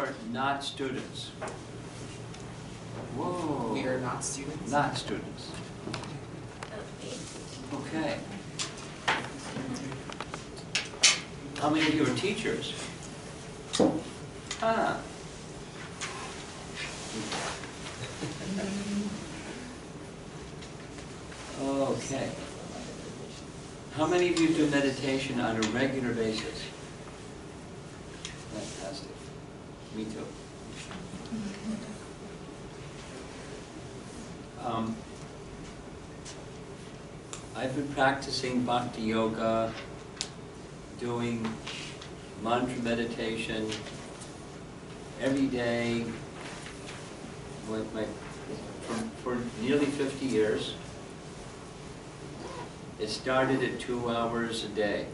are not students. Whoa. We are not students? Not students. Okay. How many of you are teachers? Ah. Okay. How many of you do meditation on a regular basis? Fantastic. Me too. I've been practicing bhakti yoga, doing mantra meditation every day for nearly 50 years. It started at 2 hours a day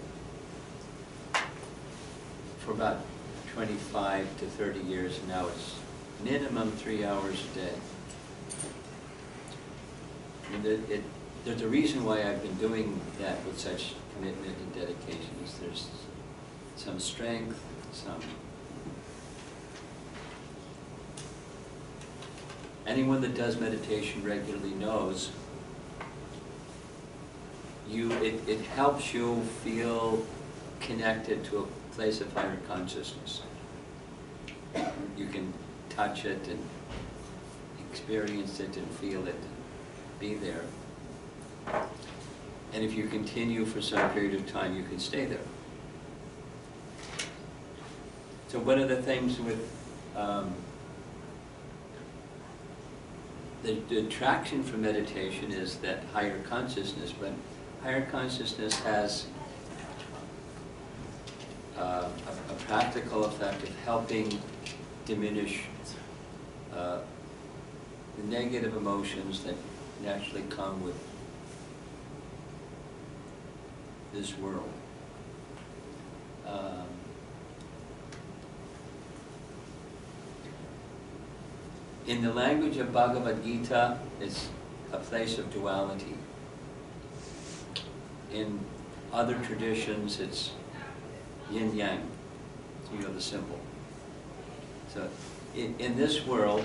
for about 25 to 30 years, and now it's minimum 3 hours a day. And there's a reason why I've been doing that with such commitment and dedication. There's some strength, anyone that does meditation regularly knows it helps you feel connected to a place of higher consciousness. You can touch it and experience it and feel it and be there. And if you continue for some period of time, you can stay there. So one of the things with the attraction for meditation is that higher consciousness, but higher consciousness has a practical effect of helping diminish the negative emotions that naturally come with this world. In the language of Bhagavad Gita, it's a place of duality. In other traditions, it's yin-yang, you know, the symbol. So in this world,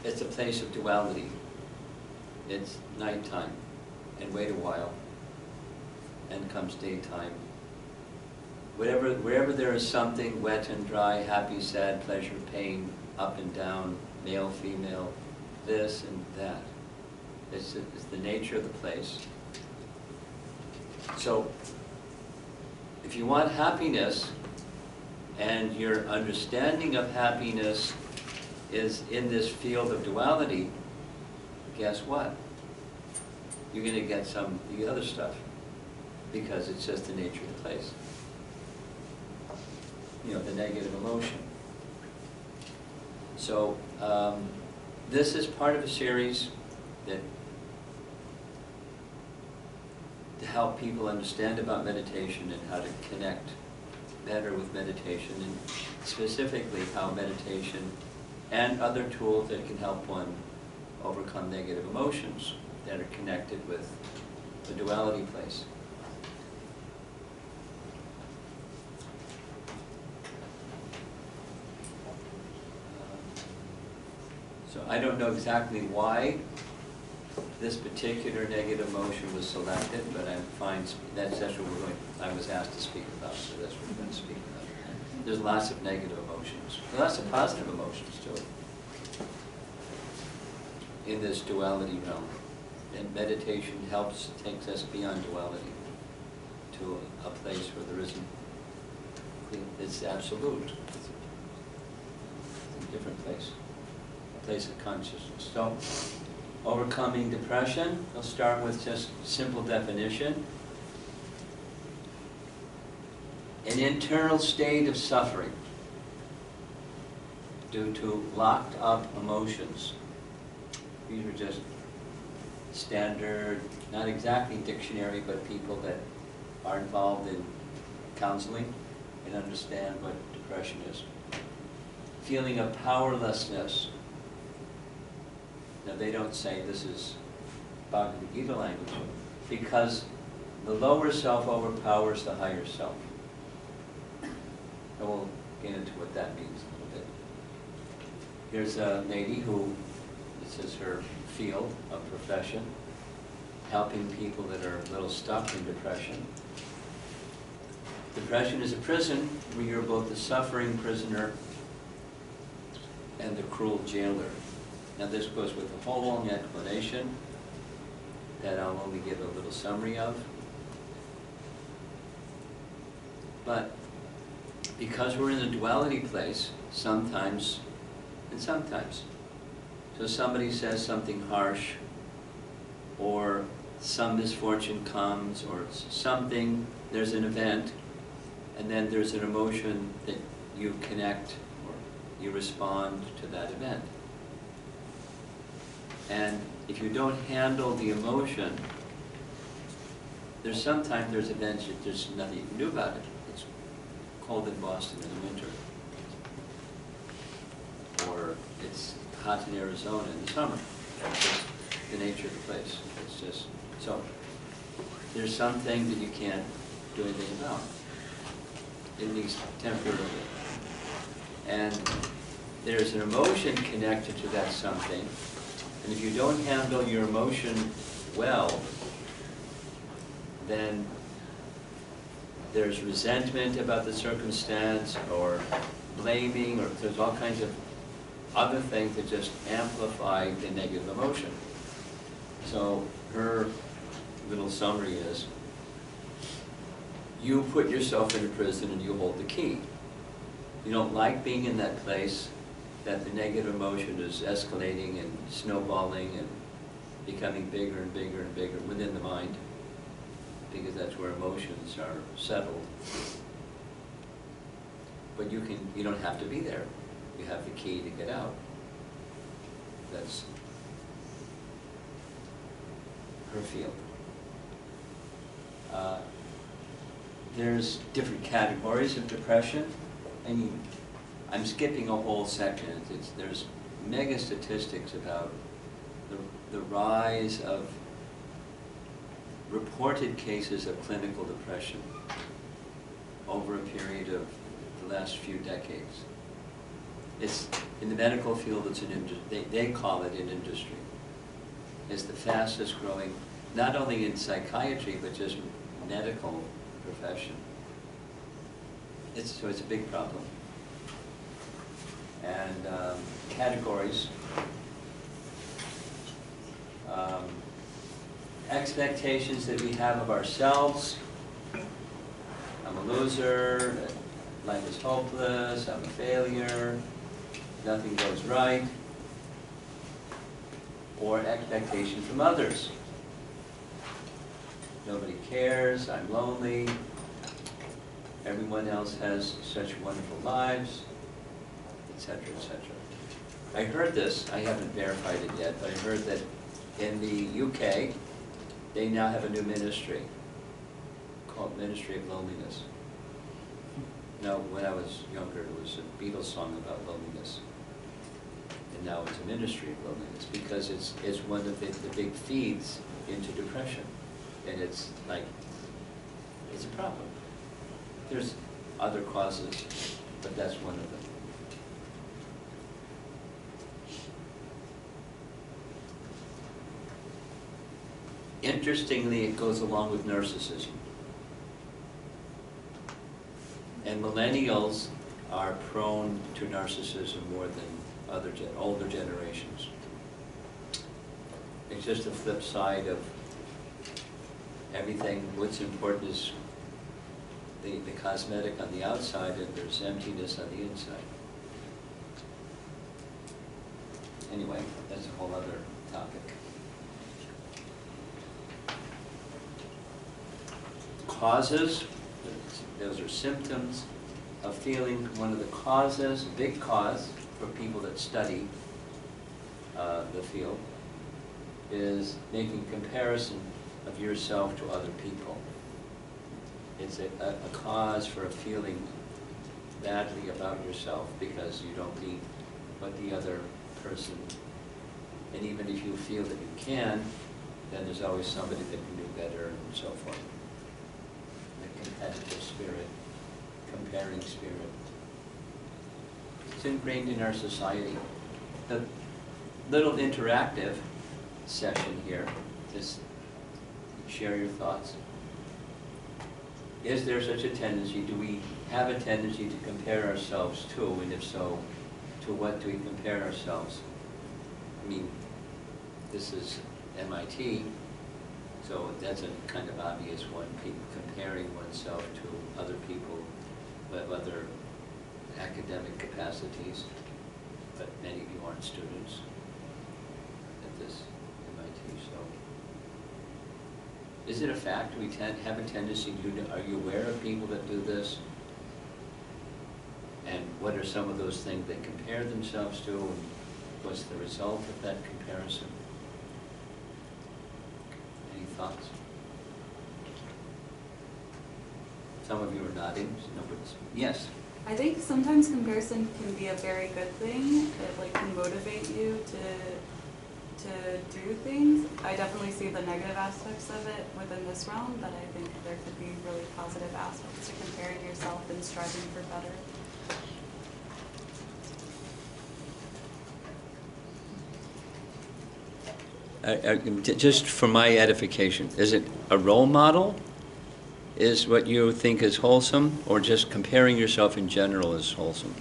it's a place of duality. It's nighttime, and wait a while, and comes daytime. Wherever there is something, wet and dry, happy, sad, pleasure, pain, up and down, male, female, this and that. It's the nature of the place. So, if you want happiness, and your understanding of happiness is in this field of duality, guess what? You're going to get some of the other stuff, because it's just the nature of the place. You know, the negative emotion. So, this is part of a series that to help people understand about meditation and how to connect better with meditation, and specifically how meditation and other tools that can help one overcome negative emotions that are connected with the duality place. So I don't know exactly why this particular negative emotion was selected, but I'm fine. That's what I was asked to speak about, so that's what we're going to speak about. There's lots of negative emotions, lots of positive emotions too, in this duality realm. And meditation takes us beyond duality to a place where there isn't, it's absolute. It's a different place. Place of consciousness. So, overcoming depression, we'll start with just simple definition. An internal state of suffering due to locked up emotions. These are just standard, not exactly dictionary, but people that are involved in counseling and understand what depression is. Feeling of powerlessness. Now, they don't say this is Bhagavad Gita language, because the lower self overpowers the higher self. And we'll get into what that means a little bit. Here's a lady who, this is her field of profession, helping people that are a little stuck in depression. Depression is a prison where you're both the suffering prisoner and the cruel jailer. Now this goes with a whole long explanation that I'll only give a little summary of. But because we're in the duality place, sometimes and sometimes. So somebody says something harsh, or some misfortune comes, or something, there's an event, and then there's an emotion that you connect, or you respond to that event. And if you don't handle the emotion, sometimes there's events that there's nothing you can do about it. It's cold in Boston in the winter. Or it's hot in Arizona in the summer. It's just the nature of the place. It's just, so there's some things that you can't do anything about, at least temporarily. And there's an emotion connected to that something, and if you don't handle your emotion well, then there's resentment about the circumstance, or blaming, or there's all kinds of other things that just amplify the negative emotion. So her little summary is, you put yourself in a prison and you hold the key. You don't like being in that place that the negative emotion is escalating and snowballing and becoming bigger and bigger and bigger within the mind, because that's where emotions are settled. But you don't have to be there. You have the key to get out. That's her field. There's different categories of depression. I mean, I'm skipping a whole section. There's mega statistics about the rise of reported cases of clinical depression over a period of the last few decades. It's, in the medical field, it's an industry. They call it an industry. It's the fastest growing, not only in psychiatry, but just medical profession. So it's a big problem. And categories. Expectations that we have of ourselves. I'm a loser, life is hopeless, I'm a failure, nothing goes right. Or expectation from others. Nobody cares, I'm lonely, everyone else has such wonderful lives, etc., etc. I heard this, I haven't verified it yet, but I heard that in the UK, they now have a new ministry called Ministry of Loneliness. Now, when I was younger, it was a Beatles song about loneliness. And now it's a ministry of loneliness, because it's one of the big feeds into depression. And it's like, it's a problem. There's other causes, but that's one of them. Interestingly, it goes along with narcissism. And millennials are prone to narcissism more than other older generations. It's just the flip side of everything. What's important is the cosmetic on the outside, and there's emptiness on the inside. Anyway, that's a whole other topic. Causes, those are symptoms of feeling. One of the causes, big cause for people that study the field, is making comparison of yourself to other people. It's a cause for a feeling badly about yourself because you don't meet what the other person, and even if you feel that you can, then there's always somebody that can do better and so forth. The competitive spirit, comparing spirit. It's ingrained in our society. The little interactive session here, just share your thoughts. Is there such a tendency? Do we have a tendency to compare ourselves to? And if so, to what do we compare ourselves? I mean, this is MIT, so that's a kind of obvious one, comparing oneself to other people who have other academic capacities, but many of you aren't students at this MIT, so. Is it a fact we have a tendency to do, are you aware of people that do this? And what are some of those things they compare themselves to, and what's the result of that comparison? Any thoughts? Some of you are nodding, nobody's, yes? I think sometimes comparison can be a very good thing. It like can motivate you to do things. I definitely see the negative aspects of it within this realm, but I think there could be really positive aspects to comparing yourself and striving for better. Just for my edification, is it a role model is what you think is wholesome, or just comparing yourself in general is wholesome?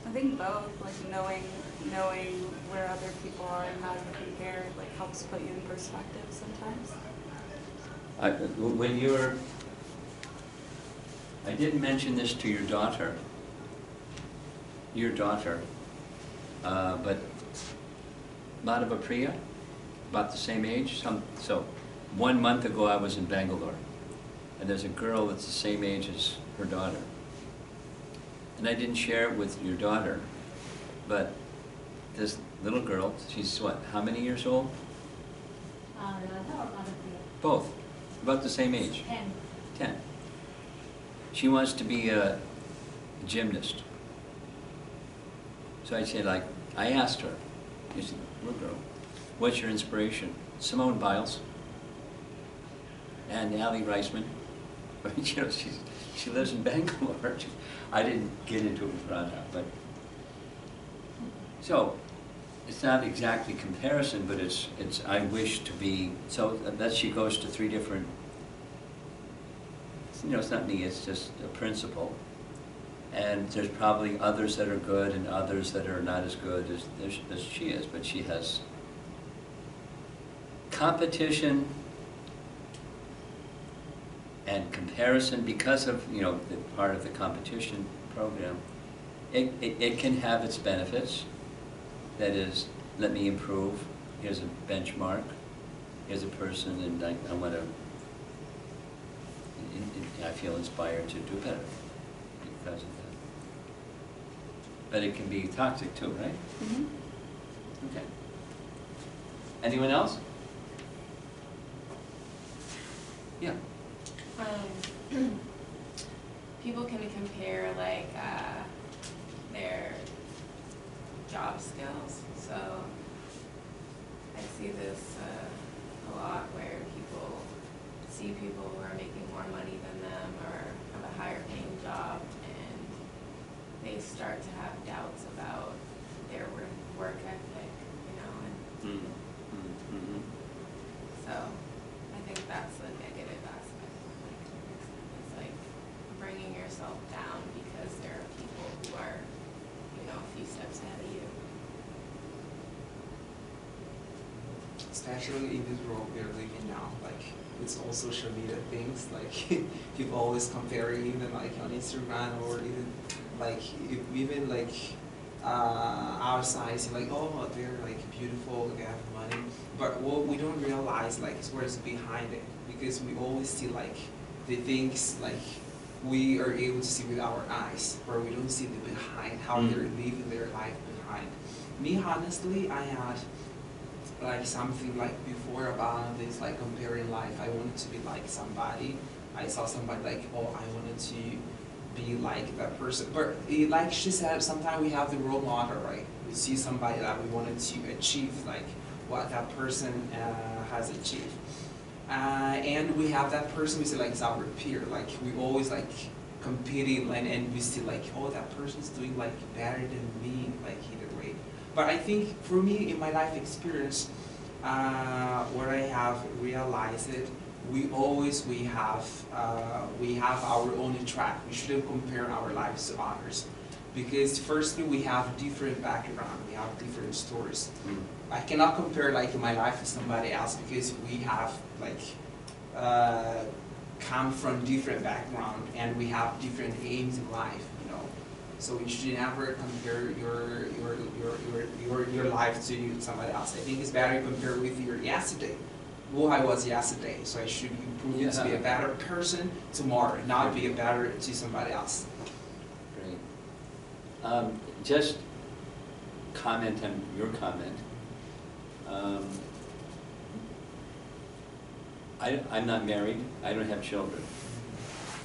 I think both, like knowing where other people are and how to compare, like helps put you in perspective sometimes. When I didn't mention this to your daughter, but Madhava Priya, about the same age. So 1 month ago I was in Bangalore, and there's a girl that's the same age as her daughter. And I didn't share it with your daughter, but this little girl, she's what, how many years old? Both, about the same age. 10. 10. She wants to be a gymnast. So I said, like, I asked her, she said, little girl, what's your inspiration? Simone Biles and Ali Reisman. You know, she lives in Bangalore. I didn't get into it with Radha, but so it's not exactly comparison, but it's I wish to be. So that she goes to 3 different. You know, it's not me. It's just a principle. And there's probably others that are good and others that are not as good as she is, but she has competition and comparison because of, you know, the part of the competition program. It can have its benefits. That is, let me improve. Here's a benchmark. Here's a person, and I want to. I feel inspired to do better because of that. But it can be toxic too, right? Mm-hmm. Okay. Anyone else? Yeah. People can compare like their job skills. So I see this a lot where people see people who are making more money than them or have a higher paying job, and they start to have doubts about their work ethic, you know. And so I think that's the negative aspect of comparison. It's like bringing yourself down because there are people who are, you know, a few steps ahead of you. Especially in this world we are living now, like it's all social media things, like people always comparing, even like on Instagram, or even like outside, so like, oh, they're like beautiful, they have money, but what we don't realize like is what's behind it, because we always see like the things like we are able to see with our eyes, but we don't see the behind, how they're living their life behind. Me, honestly, I had like something like before about this, like comparing life. I wanted to be like somebody. I saw somebody like, oh, I wanted to be like that person. But like she said, sometimes we have the role model, right? We see somebody that we wanted to achieve, like what that person has achieved. And we have that person we say like is our peer, like we always like competing, and we see like, oh, that person's doing like better than me, like either way. But I think for me in my life experience, what I have realized it, we have our own track. We shouldn't compare our lives to others, because firstly we have different background, we have different stories. I cannot compare like my life to somebody else, because we have like come from different background and we have different aims in life, you know. So you should never compare your life to somebody else. I think it's better to compare with your yesterday, who I was yesterday. So I should improve to be a better person tomorrow, not be a better to somebody else. Great. Just comment on your comment. I'm not married, I don't have children,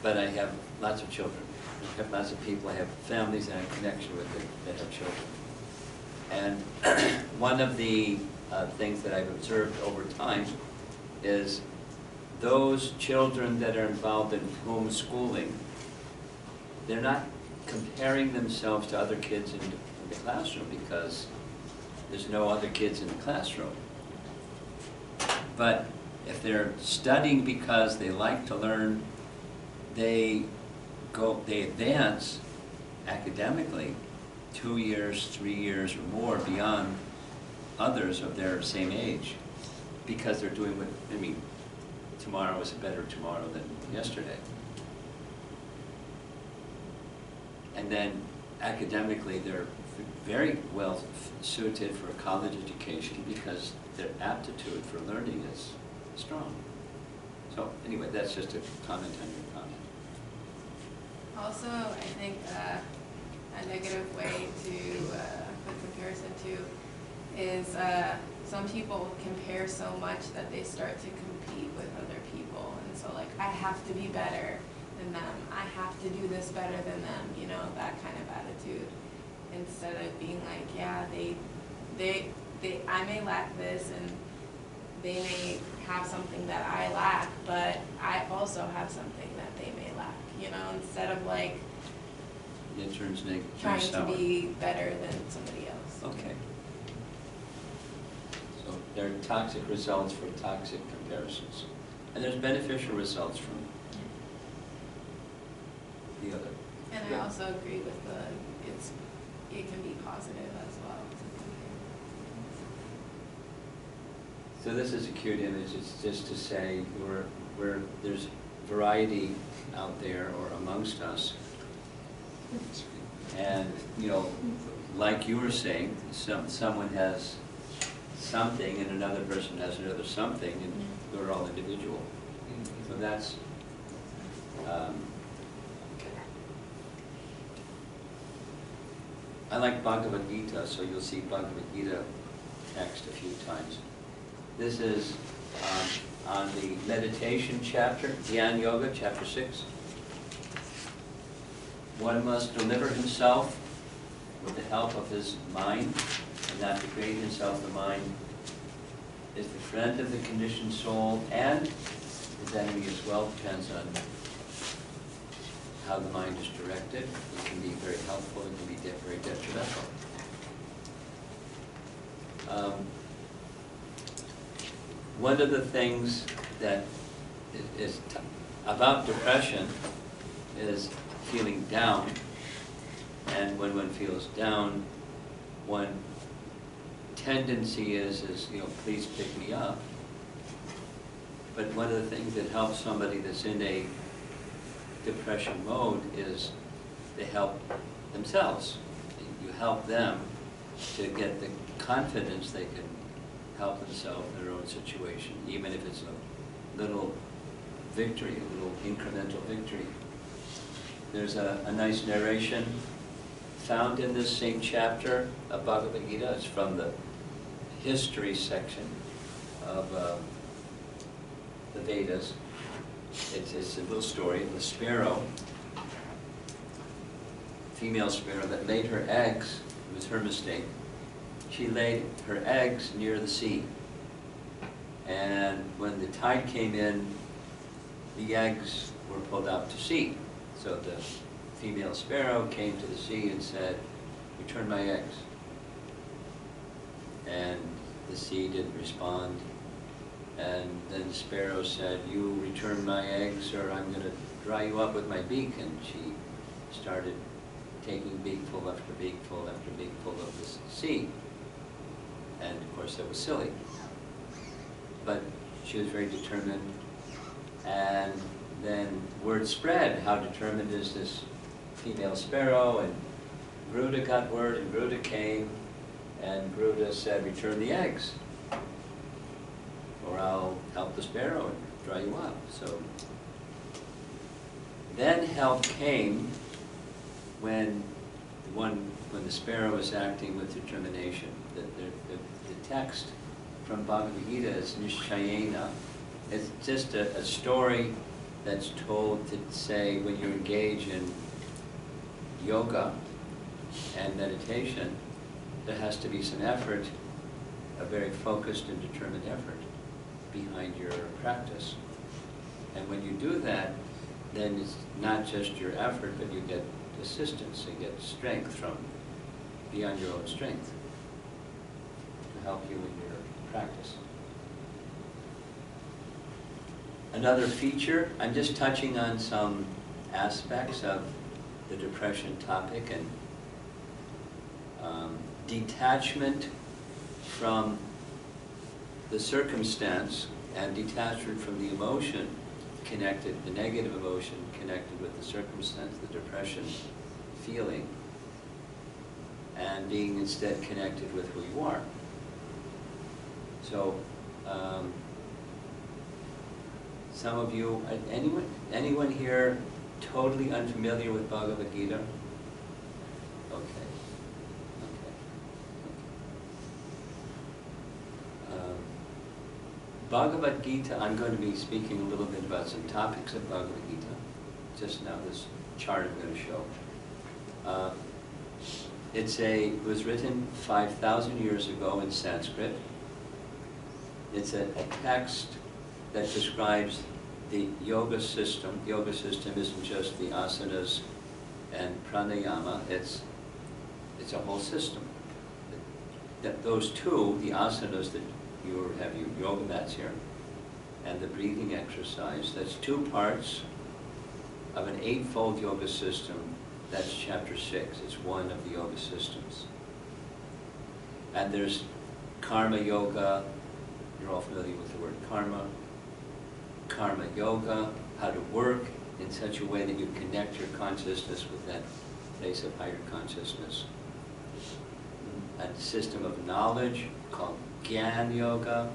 but I have lots of children. I have lots of people, I have families that I have connection with that have children. And one of the things that I've observed over time is those children that are involved in homeschooling, they're not comparing themselves to other kids in the classroom because there's no other kids in the classroom. But if they're studying because they like to learn, they advance academically 2 years, 3 years or more beyond others of their same age, because they're doing what, I mean, tomorrow is a better tomorrow than yesterday. And then academically, they're very well suited for a college education because their aptitude for learning is strong. So anyway, that's just a comment on your comment. Also, I think a negative way to put comparison to is some people compare so much that they start to compete with other people. And so like, I have to be better than them. I have to do this better than them, you know, that kind of attitude. Instead of being like, yeah, I may lack this and they may have something that I lack, but I also have something that they may lack, you know, instead of like It turns negative. trying to be better than somebody else. Okay. So there are toxic results for toxic comparisons. And there's beneficial results from the other. And Yeah. I also agree with it can be positive as well. So this is a cute image. It's just to say where there's variety out there or amongst us. And, you know, like you were saying, someone has something and another person has another something, and we're all individual. So that's, I like Bhagavad Gita, so you'll see Bhagavad Gita text a few times. This is on the meditation chapter, Dhyan Yoga, chapter 6. One must deliver himself with the help of his mind, and not degrade himself. The mind is the friend of the conditioned soul and his enemy as well. Depends on how the mind is directed. It can be very helpful, it can be very detrimental. One of the things that is about depression is feeling down, and when one feels down, one tendency is, you know, please pick me up. But one of the things that helps somebody that's in a depression mode is they help themselves. You help them to get the confidence they can help themselves in their own situation, even if it's a little victory, a little incremental victory. There's a nice narration found in this same chapter of Bhagavad Gita. It's from the history section of the Vedas. It's a little story of a sparrow, female sparrow, that laid her eggs. It was her mistake. She laid her eggs near the sea. And when the tide came in, the eggs were pulled out to sea. So the female sparrow came to the sea and said, "Return my eggs." And the sea didn't respond. And then the sparrow said, "You return my eggs or I'm going to dry you up with my beak." And she started taking beakful after beakful after beakful of the sea. And of course that was silly. But she was very determined. And then word spread, how determined is this female sparrow, and Garuda got word, and Garuda came, and Garuda said, "Return the eggs, or I'll help the sparrow and dry you up." So then help came when the sparrow was acting with determination. The text from Bhagavad Gita is Nishchayena. It's just a story that's told to say when you engage in yoga and meditation, there has to be some effort, a very focused and determined effort behind your practice. And when you do that, then it's not just your effort, but you get assistance, you get strength from beyond your own strength to help you in your practice. Another feature, I'm just touching on some aspects of the depression topic, and detachment from the circumstance and detachment from the emotion connected, the negative emotion connected with the circumstance, the depression feeling, and being instead connected with who you are. So, some of you, anyone here totally unfamiliar with Bhagavad Gita? Okay. Bhagavad Gita, I'm going to be speaking a little bit about some topics of Bhagavad Gita. Just now, this chart I'm going to show. It was written 5,000 years ago in Sanskrit. It's a text that describes the yoga system. Yoga system isn't just the asanas and pranayama, it's a whole system. Those two, the asanas that you have your yoga mats here, and the breathing exercise, that's two parts of an eightfold yoga system. That's chapter 6. It's one of the yoga systems. And there's karma yoga. You're all familiar with the word karma. Karma yoga, how to work in such a way that you connect your consciousness with that place of higher consciousness. A system of knowledge called Gyan Yoga.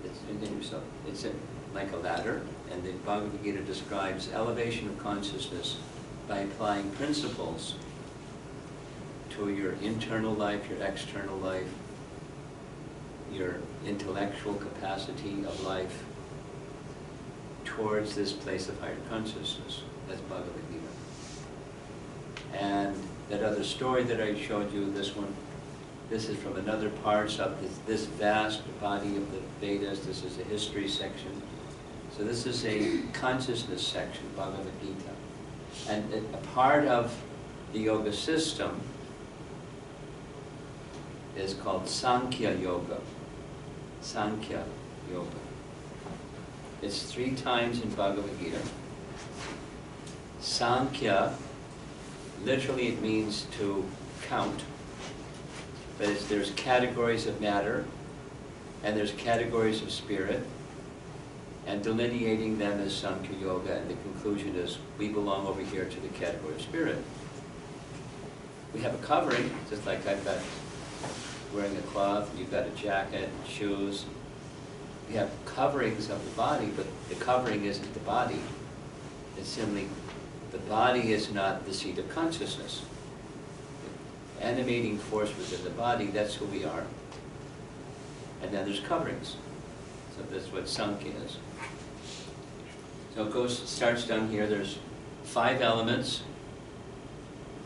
It's like a ladder, and the Bhagavad Gita describes elevation of consciousness by applying principles to your internal life, your external life, your intellectual capacity of life towards this place of higher consciousness. That's Bhagavad Gita. And that other story that I showed you, this is from another part of this vast body of the Vedas. This is a history section. So this is a consciousness section, Bhagavad Gita. And a part of the yoga system is called Sankhya Yoga. Sankhya Yoga. It's 3 times in Bhagavad Gita. Sankhya, literally it means to count. But there's categories of matter, and there's categories of spirit, and delineating them as Sankhya Yoga, and the conclusion is we belong over here to the category of spirit. We have a covering, just like I've got wearing a cloth, you've got a jacket, shoes. We have coverings of the body, but the covering isn't the body. It's simply, the body is not the seat of consciousness. The animating force within the body, that's who we are. And then there's coverings. So that's what Sankhya is. So it starts down here, there's 5 elements: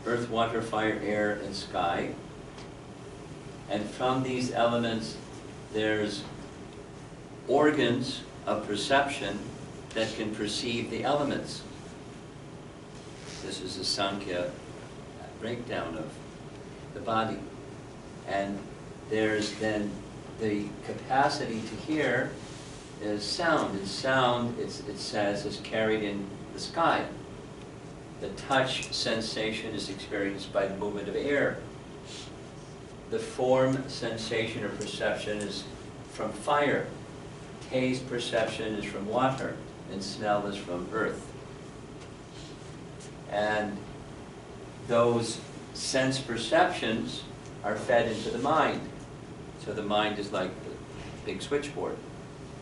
earth, water, fire, air, and sky. And from these elements, there's organs of perception that can perceive the elements. This is the Sankhya breakdown of the body. And there's then the capacity to hear is sound. And sound, it says, is carried in the sky. The touch sensation is experienced by the movement of air. The form sensation or perception is from fire. Taste perception is from water, and smell is from earth. And those sense perceptions are fed into the mind. So the mind is like the big switchboard.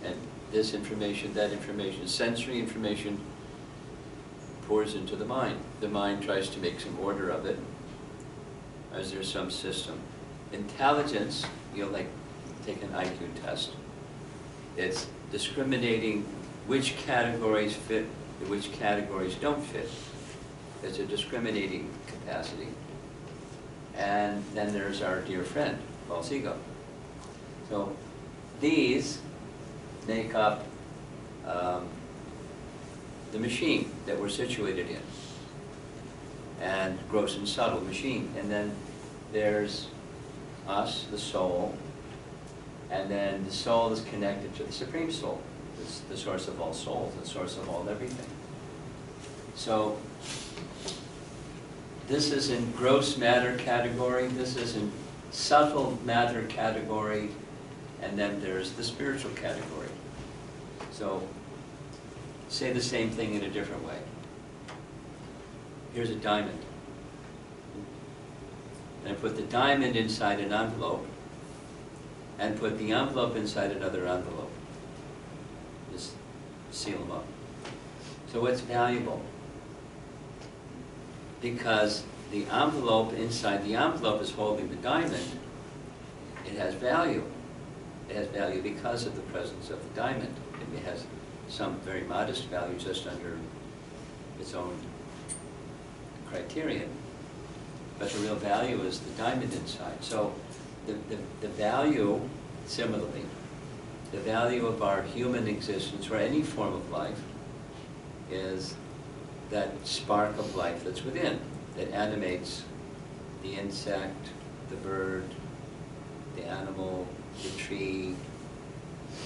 And this information, that information, sensory information pours into the mind. The mind tries to make some order of it, as there's some system. Intelligence, like take an IQ test. It's discriminating which categories fit and which categories don't fit. It's a discriminating capacity. And then there's our dear friend, false ego. So these make up the machine that we're situated in, and gross and subtle machine. And then there's us, the soul, and then the soul is connected to the Supreme Soul. It's the source of all souls, the source of all everything. So this is in gross matter category, this is in subtle matter category, and then there's the spiritual category. So say the same thing in a different way. Here's a diamond. And I put the diamond inside an envelope, and put the envelope inside another envelope. Just seal them up. So what's valuable? Because the envelope inside the envelope is holding the diamond, it has value. It has value because of the presence of the diamond. It has some very modest value just under its own criterion. But the real value is the diamond inside. So the value, similarly, the value of our human existence or any form of life is that spark of life that's within, that animates the insect, the bird, the animal, the tree.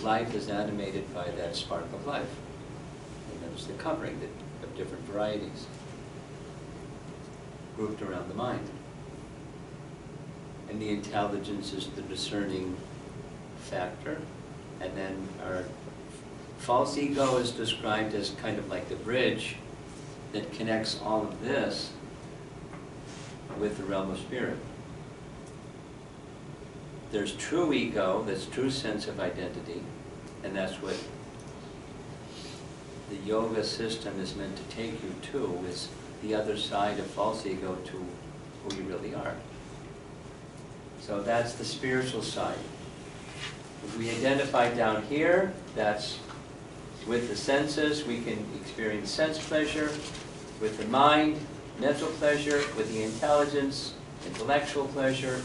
Life is animated by that spark of life. And there's the covering of different varieties grouped around the mind. And the intelligence is the discerning factor. And then our false ego is described as kind of like the bridge that connects all of this with the realm of spirit. There's true ego, that's true sense of identity, and that's what the yoga system is meant to take you to, is the other side of false ego to who you really are. So that's the spiritual side. If we identify down here, that's with the senses, we can experience sense pleasure. With the mind, mental pleasure. With the intelligence, intellectual pleasure.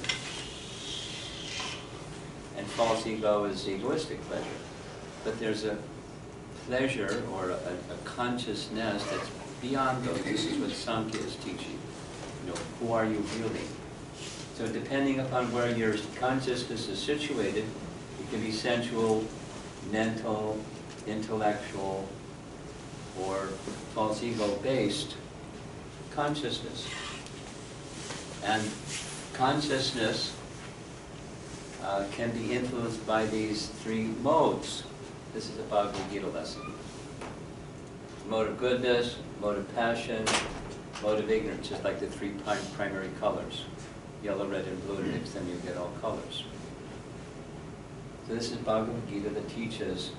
And false ego is egoistic pleasure. But there's a pleasure or a consciousness that's beyond those. This is what Sankhya is teaching. Who are you really? So depending upon where your consciousness is situated, it can be sensual, mental, intellectual, or false ego-based consciousness. And consciousness can be influenced by these three modes. This is a Bhagavad Gita lesson. Mode of goodness, mode of passion, mode of ignorance, just like the three primary colors. Yellow, red, and blue, and mix them, you get all colors. So this is Bhagavad Gita that teaches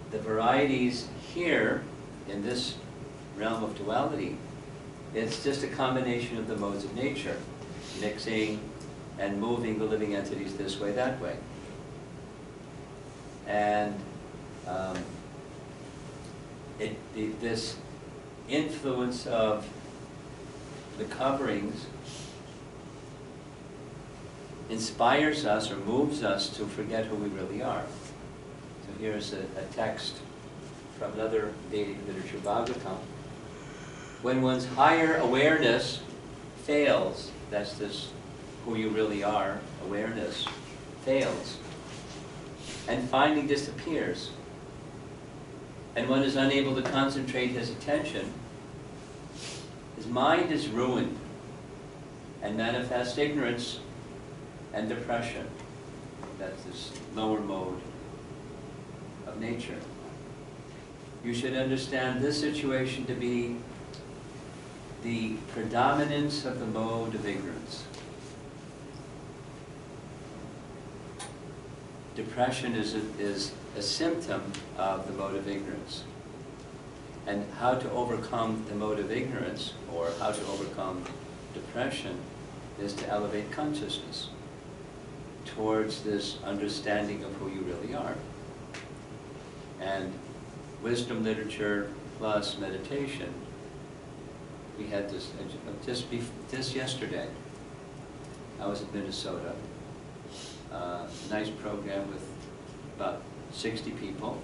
the varieties here in this realm of duality. It's just a combination of the modes of nature, mixing and moving the living entities this way, that way. And this influence of the coverings inspires us or moves us to forget who we really are. So here's a text from another Vedic literature, Bhagavatam. When one's higher awareness fails, that's this who you really are, awareness, fails, and finally disappears, and one is unable to concentrate his attention, his mind is ruined and manifests ignorance and depression. That's this lower mode of nature. You should understand this situation to be the predominance of the mode of ignorance. Depression is a symptom of the mode of ignorance. And how to overcome the mode of ignorance, or how to overcome depression, is to elevate consciousness towards this understanding of who you really are. And wisdom literature plus meditation, we had this just yesterday. I was in Minnesota. Nice program with about 60 people.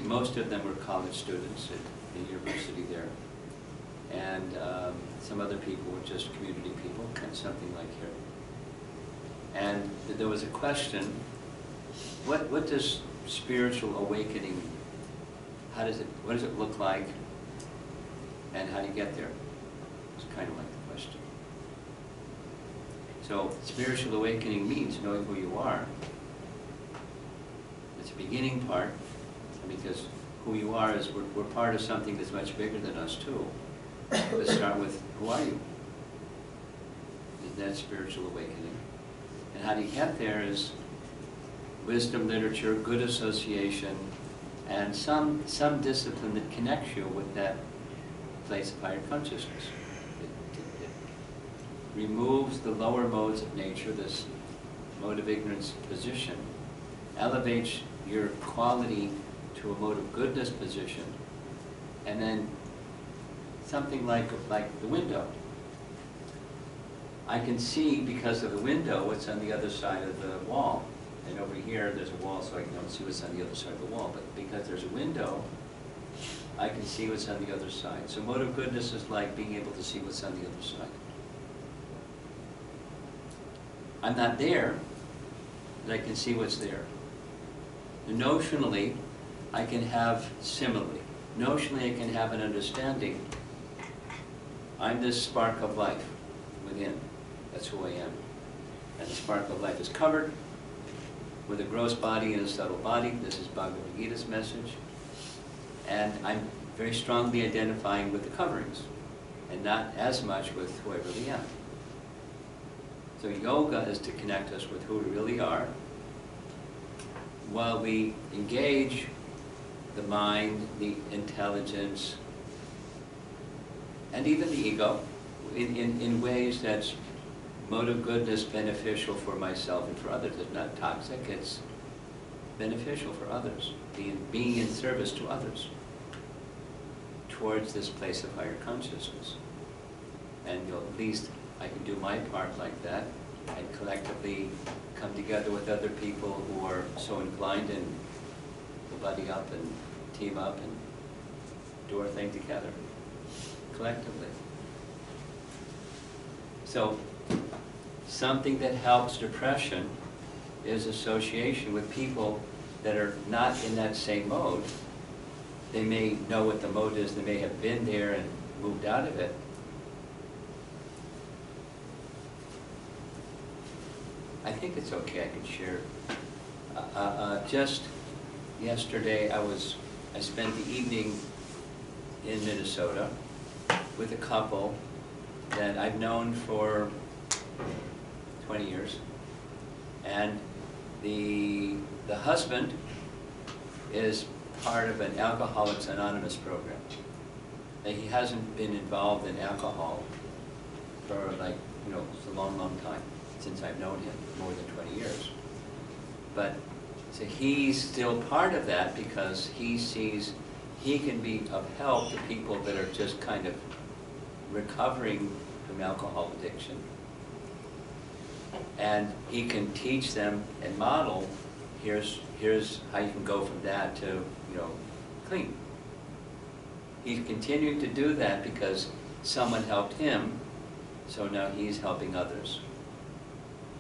Most of them were college students at the university there. And some other people were just community people, kind of something like here. And there was a question, what does spiritual awakening, what does it look like, and how do you get there? It's kind of like the question. So spiritual awakening means knowing who you are. It's a beginning part, because who you are is, we're part of something that's much bigger than us too. Let's start with, who are you? And that's spiritual awakening. And how do you get there is wisdom literature, good association, and some discipline that connects you with that place of higher consciousness. It removes the lower modes of nature, this mode of ignorance position, elevates your quality to a mode of goodness position, and then something like the window. I can see, because of the window, what's on the other side of the wall. And over here, there's a wall, so I don't see what's on the other side of the wall. But because there's a window, I can see what's on the other side. So mode of goodness is like being able to see what's on the other side. I'm not there, but I can see what's there. And notionally, I can have simile. Notionally, I can have an understanding. I'm this spark of life within. That's who I am. And the spark of life is covered with a gross body and a subtle body. This is Bhagavad Gita's message. And I'm very strongly identifying with the coverings, and not as much with who I really am. So yoga is to connect us with who we really are, while we engage the mind, the intelligence, and even the ego in ways that's mode of goodness, beneficial for myself and for others. It's not toxic, it's beneficial for others, being in service to others towards this place of higher consciousness. And at least I can do my part like that, and collectively come together with other people who are so inclined, and we'll buddy up and team up and do our thing together, collectively. So, something that helps depression is association with people that are not in that same mode. They may know what the mode is, they may have been there and moved out of it. I think it's okay, I can share. Just yesterday, I spent the evening in Minnesota with a couple that I've known for 20 years. And the husband is part of an Alcoholics Anonymous program. And he hasn't been involved in alcohol for it's a long, long time, since I've known him, more than 20 years. But so he's still part of that because he sees he can be of help to people that are just kind of recovering from alcohol addiction. And he can teach them and model, here's here's how you can go from that to, clean. He's continuing to do that because someone helped him, so now he's helping others.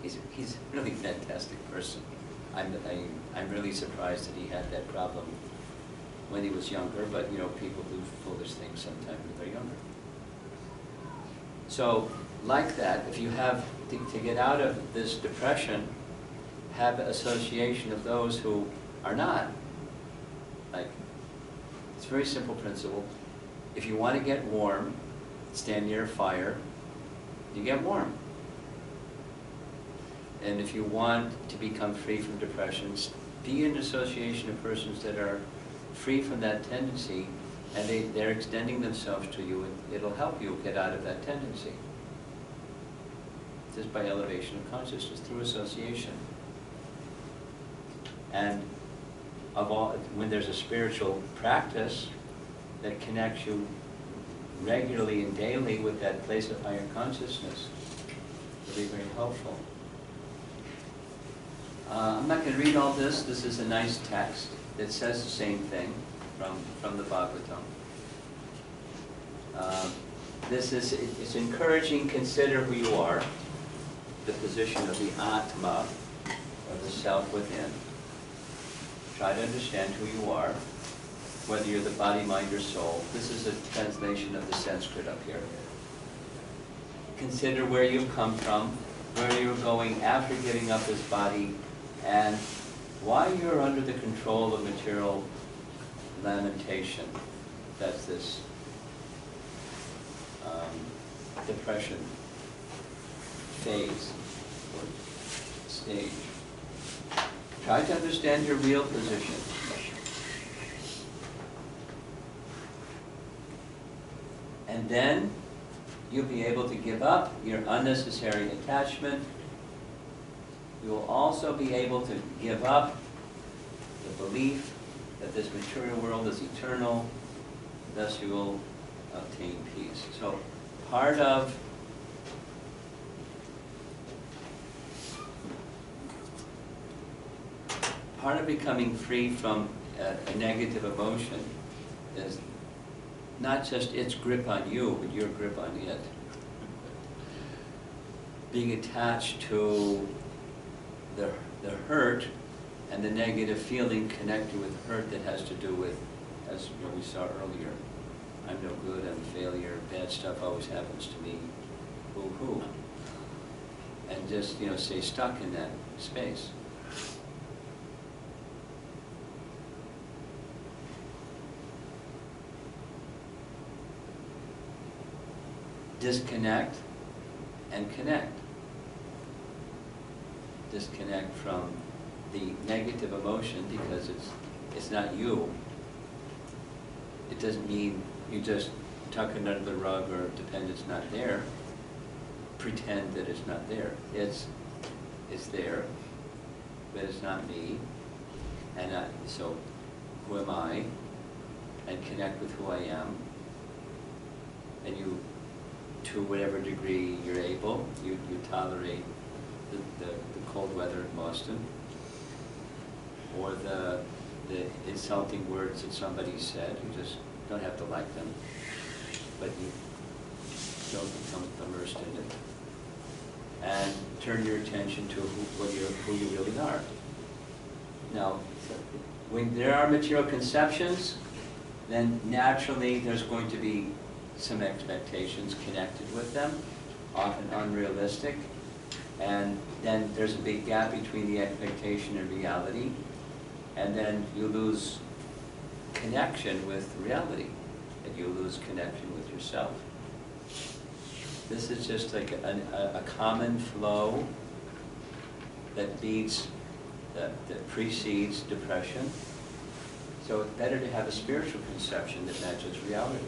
He's a really fantastic person. I'm really surprised that he had that problem when he was younger, but people do foolish things sometimes when they're younger. So, like that, if you have, to get out of this depression, have association of those who are not. Like, it's a very simple principle. If you want to get warm, stand near a fire, you get warm. And if you want to become free from depressions, be in association of persons that are free from that tendency, and they're extending themselves to you, and it'll help you get out of that tendency. Just by elevation of consciousness, through association. And when there's a spiritual practice that connects you regularly and daily with that place of higher consciousness, it'll be very helpful. I'm not going to read all this. This is a nice text that says the same thing from the Bhagavatam. It's encouraging. Consider who you are, the position of the Atma, or the self within. Try to understand who you are, whether you're the body, mind, or soul. This is a translation of the Sanskrit up here. Consider where you've come from, where you're going after giving up this body, and why you're under the control of material lamentation. That's this depression phase or stage. Try to understand your real position. And then you'll be able to give up your unnecessary attachment. You will also be able to give up the belief that this material world is eternal, thus you will obtain peace. So part of becoming free from a negative emotion is not just its grip on you, but your grip on it. Being attached to the hurt and the negative feeling connected with hurt that has to do with, as we saw earlier, I'm no good, I'm a failure, bad stuff always happens to me, boo-hoo. And just, stay stuck in that space. Disconnect and connect. Disconnect from the negative emotion because it's not you. It doesn't mean you just tuck it under the rug or pretend it's not there. Pretend that it's not there. It's there, but it's not me. And so who am I? And connect with who I am. And you, to whatever degree you're able, you tolerate the cold weather in Boston, or the insulting words that somebody said. You just don't have to like them, but you don't become immersed in it. And turn your attention to who you really are. Now, when there are material conceptions, then naturally there's going to be some expectations connected with them, often unrealistic, and then there's a big gap between the expectation and reality, and then you lose connection with reality, and you lose connection with yourself. This is just like a common flow that leads, that precedes depression. So it's better to have a spiritual conception that matches reality.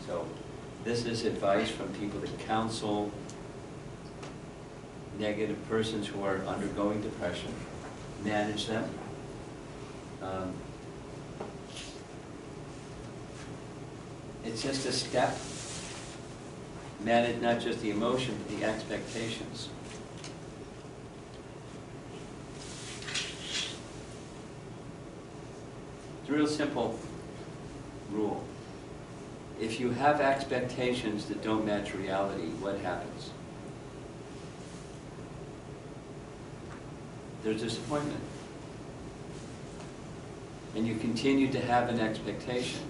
So this is advice from people that counsel negative persons who are undergoing depression, manage them. It's just a step. Manage not just the emotion, but the expectations. It's a real simple rule. If you have expectations that don't match reality, what happens? There's disappointment. And you continue to have an expectation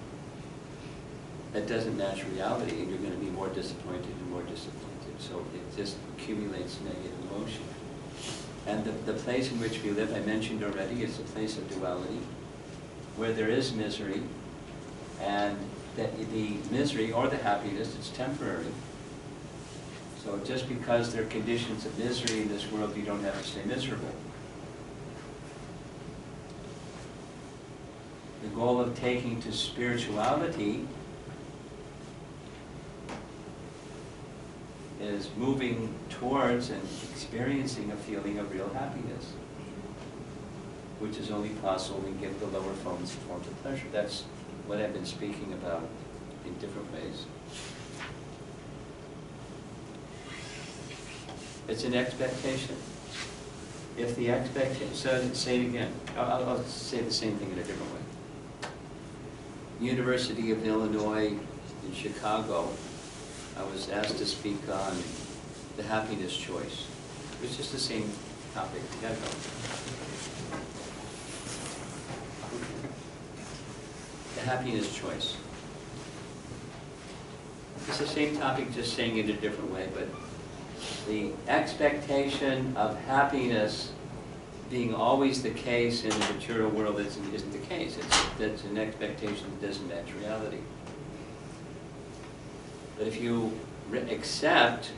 that doesn't match reality, and you're going to be more disappointed and more disappointed. So it just accumulates negative emotion. And the place in which we live, I mentioned already, is a place of duality, where there is misery, and that the misery or the happiness, it's temporary. So just because there are conditions of misery in this world, you don't have to stay miserable. The goal of taking to spirituality is moving towards and experiencing a feeling of real happiness, which is only possible when we give the lower forms of pleasure. That's what I've been speaking about in different ways. It's an expectation. If the expectation, so say it again. I'll say the same thing in a different way. University of Illinois in Chicago, I was asked to speak on the happiness choice. It's just the same topic. You gotta go. The happiness choice. It's the same topic, just saying it a different way, but the expectation of happiness being always the case in the material world isn't the case. That's an expectation that doesn't match reality. But if you accept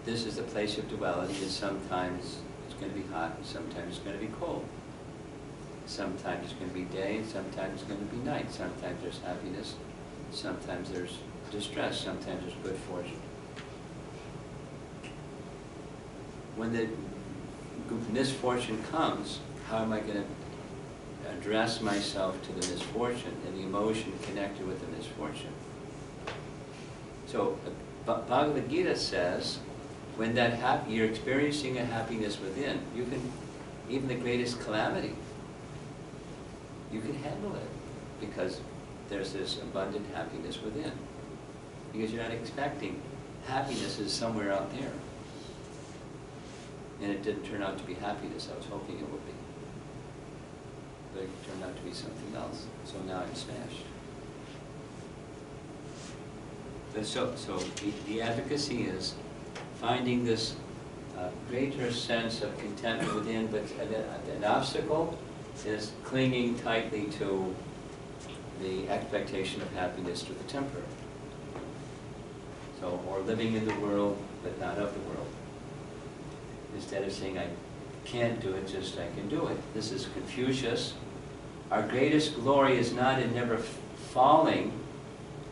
this is the place of duality, and sometimes it's going to be hot, and sometimes it's going to be cold. Sometimes it's going to be day, and sometimes it's going to be night. Sometimes there's happiness, sometimes there's distress, sometimes there's good fortune. When the misfortune comes, how am I going to address myself to the misfortune and the emotion connected with the misfortune? So Bhagavad Gita says, when you're experiencing a happiness within, you can, even the greatest calamity, you can handle it because there's this abundant happiness within. Because you're not expecting happiness is somewhere out there. And it didn't turn out to be happiness I was hoping it would be. But it turned out to be something else. So now I'm smashed. So the advocacy is finding this greater sense of contentment within, but an obstacle is clinging tightly to the expectation of happiness through the temporary. So, or living in the world, but not of the world. Instead of saying, I can't do it, just I can do it. This is Confucius. Our greatest glory is not in never falling,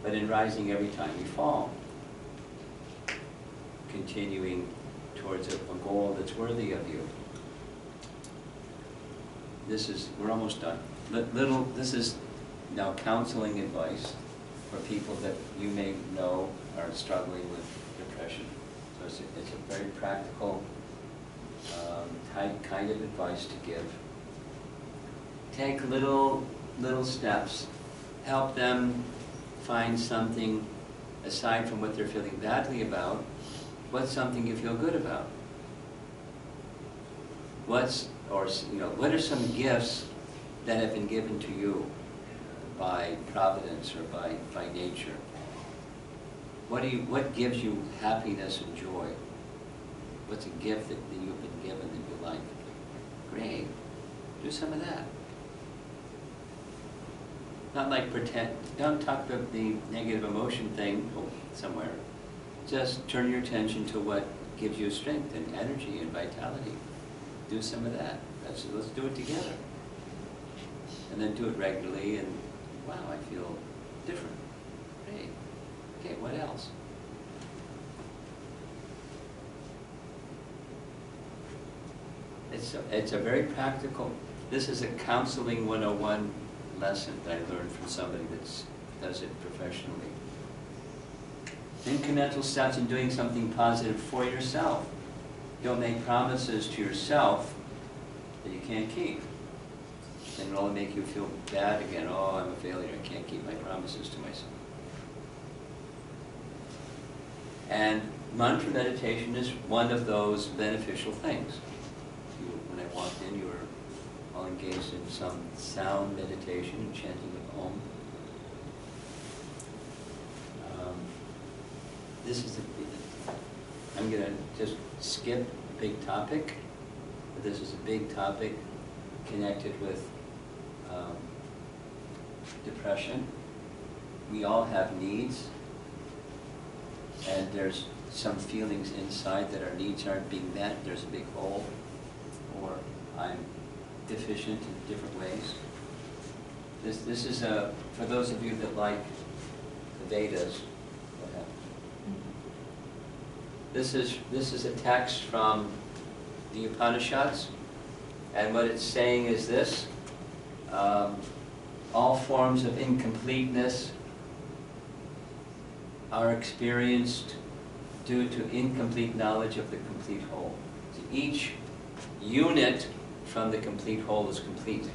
but in rising every time we fall. Continuing towards a goal that's worthy of you. We're almost done. This is now counseling advice for people that you may know are struggling with depression. So it's a very practical kind of advice to give. Take little steps. Help them find something aside from what they're feeling badly about. What's something you feel good about? What are some gifts that have been given to you by Providence or by nature? What gives you happiness and joy? What's a gift that you've been given that you like? Great. Do some of that. Not like pretend. Don't talk about the negative emotion thing somewhere. Just turn your attention to what gives you strength and energy and vitality. Do some of that. Let's do it together. And then do it regularly, and wow, I feel different. Great. Okay, what else? It's a very practical, this is a counseling 101 lesson that I learned from somebody that does it professionally. Incremental steps in doing something positive for yourself. Don't make promises to yourself that you can't keep. And it'll only make you feel bad again. Oh, I'm a failure. I can't keep my promises to myself. And mantra meditation is one of those beneficial things. When I walked in, you were all engaged in some sound meditation and chanting of Om. This is I'm going to just skip a big topic, but this is a big topic connected with depression. We all have needs, and there's some feelings inside that our needs aren't being met. There's a big hole, or I'm deficient in different ways. This is for those of you that like the Vedas. Go ahead. This is a text from the Upanishads, and what it's saying is this: all forms of incompleteness are experienced due to incomplete knowledge of the complete whole. So each unit from the complete whole is complete,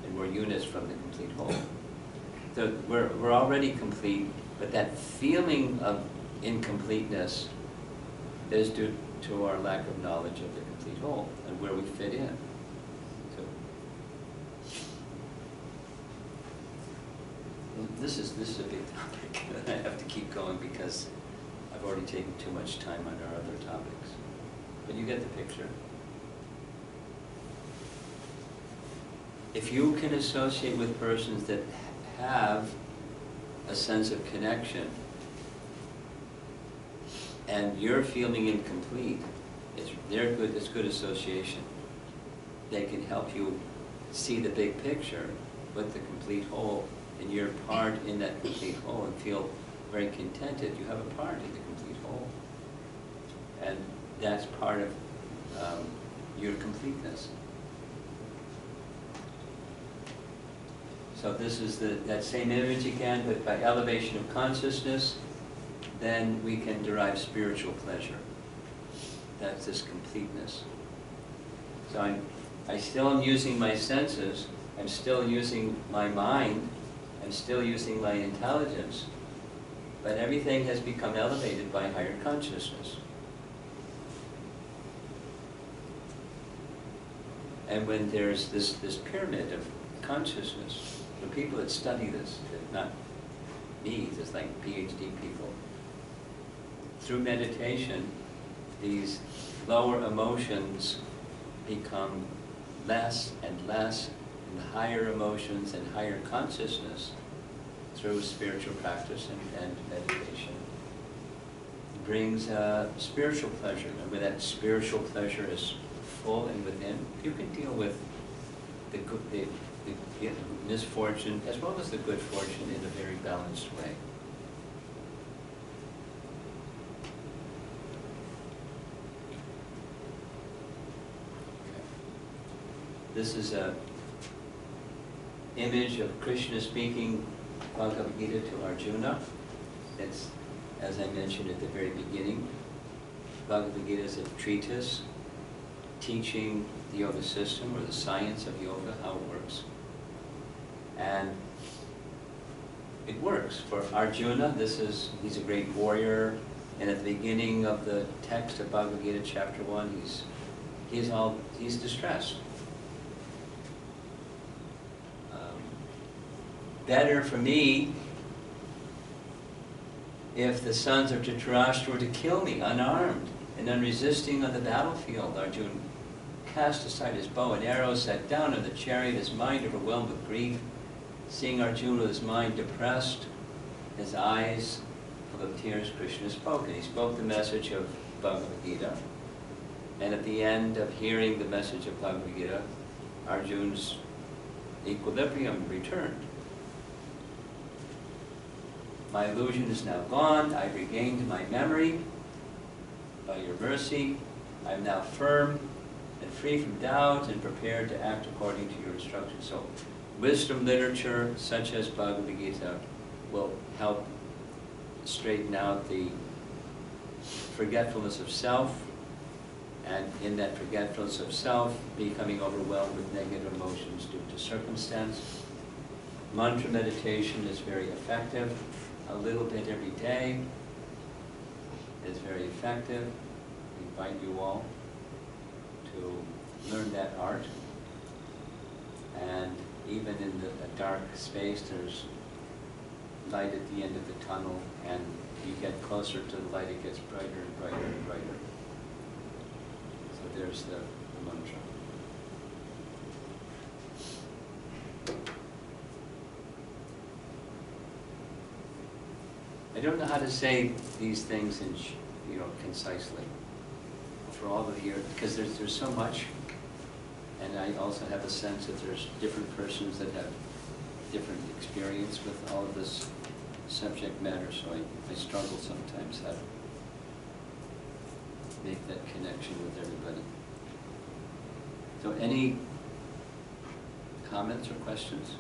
and we're units from the complete whole. So we're already complete, but that feeling of incompleteness is due to our lack of knowledge of the complete whole and where we fit in. So this is a big topic. I have to keep going because I've already taken too much time on our other topics. But you get the picture. If you can associate with persons that have a sense of connection and you're feeling incomplete, it's good association. They can help you see the big picture with the complete whole, and you're part in that complete whole and feel very contented. You have a part in the complete whole. And that's part of your completeness. So this is that same image again, but by elevation of consciousness, then we can derive spiritual pleasure. That's this completeness. So I still am using my senses, I'm still using my mind, I'm still using my intelligence, but everything has become elevated by higher consciousness. And when there's this pyramid of consciousness, the people that study this, not me, just like PhD people, through meditation, these lower emotions become less and less, and higher emotions and higher consciousness through spiritual practice and meditation brings spiritual pleasure. And when that spiritual pleasure is full and within, you can deal with the misfortune as well as the good fortune in a very balanced way. This is an image of Krishna speaking Bhagavad Gita to Arjuna. It's, as I mentioned at the very beginning, Bhagavad Gita is a treatise teaching the yoga system, or the science of yoga, how it works. And it works for Arjuna. He's a great warrior, and at the beginning of the text of Bhagavad Gita, chapter 1, he's distressed. Better for me if the sons of Dhritarashtra were to kill me unarmed and unresisting on the battlefield. Arjuna cast aside his bow and arrows, sat down in the chariot, his mind overwhelmed with grief. Seeing Arjuna with his mind depressed, his eyes full of tears, Krishna spoke, and he spoke the message of Bhagavad Gita. And at the end of hearing the message of Bhagavad Gita, Arjuna's equilibrium returned. My illusion is now gone. I've regained my memory. By your mercy, I am now firm and free from doubt and prepared to act according to your instructions. So, wisdom literature such as Bhagavad Gita will help straighten out the forgetfulness of self And in that forgetfulness of self, becoming overwhelmed with negative emotions due to circumstance. Mantra meditation is very effective. A little bit every day is very effective. I invite you all to learn that art. And even in a dark space, there's light at the end of the tunnel, and you get closer to the light, it gets brighter and brighter and brighter. So there's the mantra. I don't know how to say these things in, concisely for all of the years, because there's so much, and I also have a sense that there's different persons that have different experience with all of this subject matter, so I struggle sometimes how to make that connection with everybody. So any comments or questions?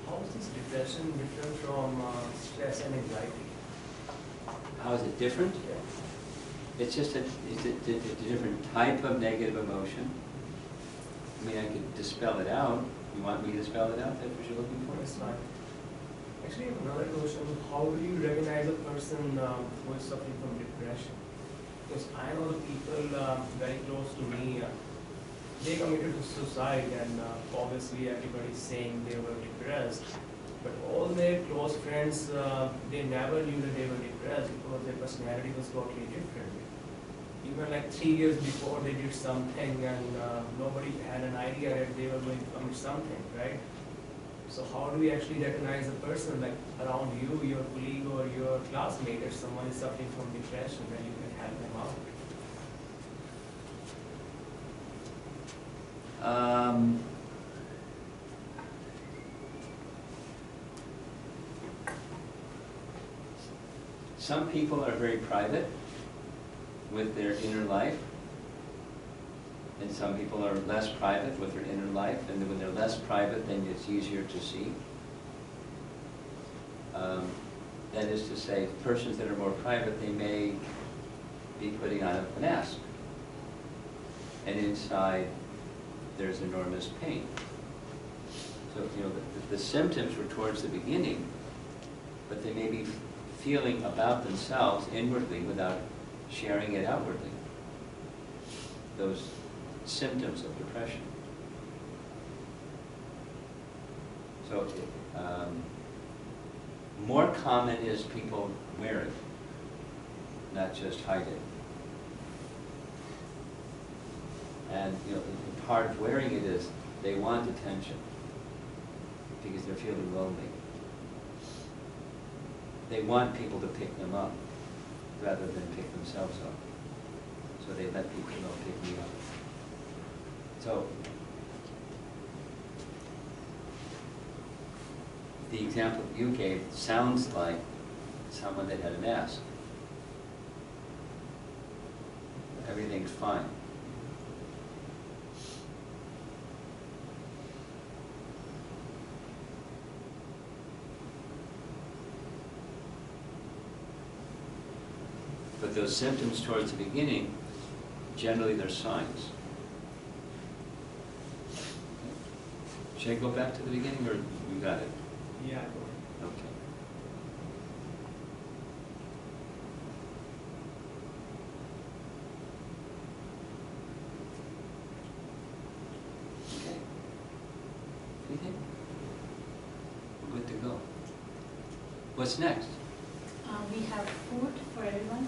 How is this depression different from stress and anxiety? How is it different? Yeah. It's just a different type of negative emotion. I mean, I could dispel it out. You want me to spell it out? That's what you're looking for? It's fine. Actually, I have another question. How do you recognize a person who is suffering from depression? Because I know the people very close to me, they committed suicide, and obviously everybody's saying they were depressed. But all their close friends, they never knew that they were depressed because their personality was totally different. Even like 3 years before they did something, and nobody had an idea that they were going to commit something, right? So how do we actually recognize a person like around you, your colleague or your classmate, if someone is suffering from depression, then you can help them out? Some people are very private with their inner life, and some people are less private with their inner life, and when they're less private, then it's easier to see. That is to say, persons that are more private, they may be putting on a mask, and inside there's enormous pain. So, the symptoms were towards the beginning, but they may be feeling about themselves inwardly without sharing it outwardly. Those symptoms of depression. So, more common is people wear it, not just hide it. And the part of wearing it is they want attention because they're feeling lonely. They want people to pick them up rather than pick themselves up. So they let people know, pick me up. So the example you gave sounds like someone that had a mask. Everything's fine. But those symptoms towards the beginning, generally they're signs. Should I go back to the beginning, or you got it? Yeah, go ahead. Okay. Okay. Anything? We're good to go. What's next? We have food for everyone.